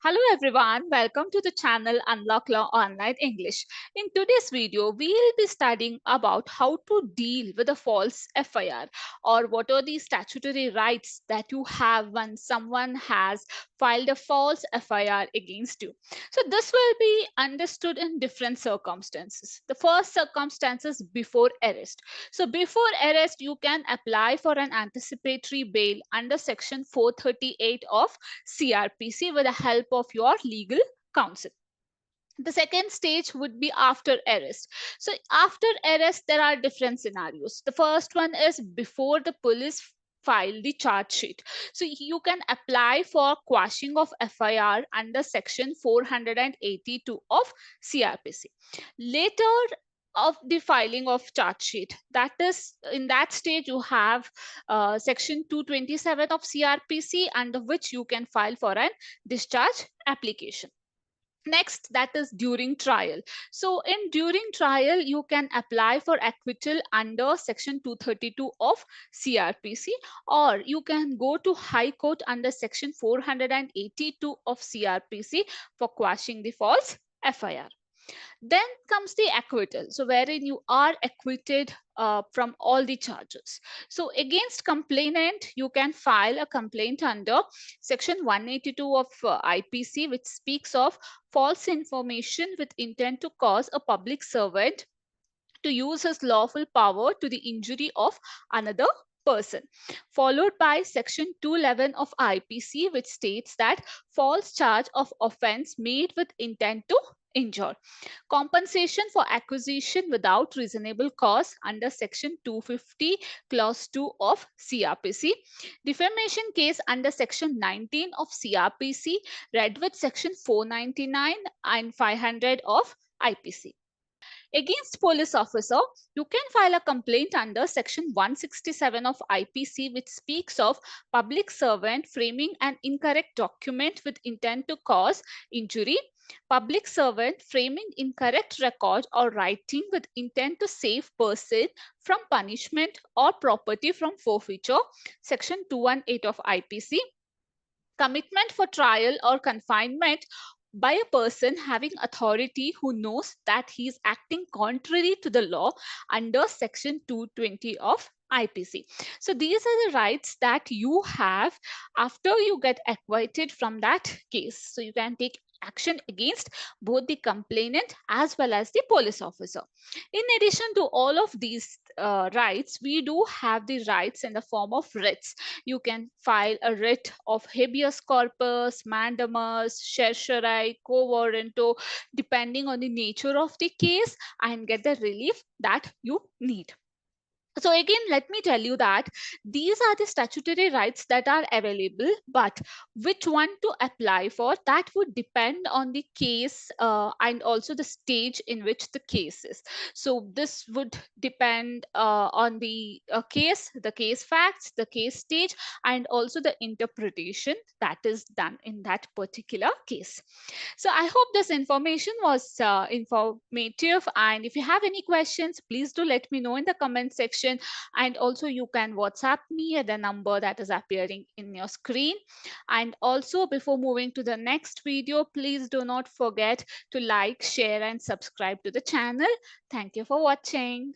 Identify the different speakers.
Speaker 1: Hello everyone, welcome to the channel Unlock Law Online English. In today's video, we'll be studying about how to deal with a false FIR, or what are the statutory rights that you have when someone has filed a false FIR against you. So this will be understood in different circumstances. The first circumstance is before arrest. So before arrest, you can apply for an anticipatory bail under section 438 of CRPC with the help of your legal counsel. The second stage would be after arrest. So after arrest, there are different scenarios. The first one is before the police file the charge sheet. So you can apply for quashing of FIR under section 482 of CRPC. Later of the filing of charge sheet, that is, in that stage you have section 227 of CRPC, under which you can file for an discharge application. Next, that is during trial. So in during trial, you can apply for acquittal under section 232 of CRPC, or you can go to High Court under section 482 of CRPC for quashing the false FIR. Then comes the acquittal, so wherein you are acquitted from all the charges. So against complainant, you can file a complaint under section 182 of IPC, which speaks of false information with intent to cause a public servant to use his lawful power to the injury of another person, followed by section 211 of IPC, which states that false charge of offense made with intent to injure. Compensation for acquisition without reasonable cause under section 250 clause 2 of CRPC. Defamation case under section 19 of CRPC read with section 499 and 500 of IPC. Against police officer, you can file a complaint under section 167 of IPC, which speaks of public servant framing an incorrect document with intent to cause injury, public servant framing incorrect record or writing with intent to save person from punishment or property from forfeiture, section 218 of IPC, commitment for trial or confinement by a person having authority who knows that he is acting contrary to the law under section 220 of IPC. So these are the rights that you have after you get acquitted from that case. So you can take action against both the complainant as well as the police officer. In addition to all of these rights, we do have the rights in the form of writs. You can file a writ of habeas corpus, mandamus, certiorari, quo warranto, depending on the nature of the case, and get the relief that you need. So again, let me tell you that these are the statutory rights that are available, but which one to apply for, that would depend on the case and also the stage in which the case is. So this would depend on the case facts, the case stage, and also the interpretation that is done in that particular case. So I hope this information was informative, and if you have any questions, please do let me know in the comment section, and also you can WhatsApp me at the number that is appearing in your screen. And also, before moving to the next video, please do not forget to like, share and subscribe to the channel. Thank you for watching.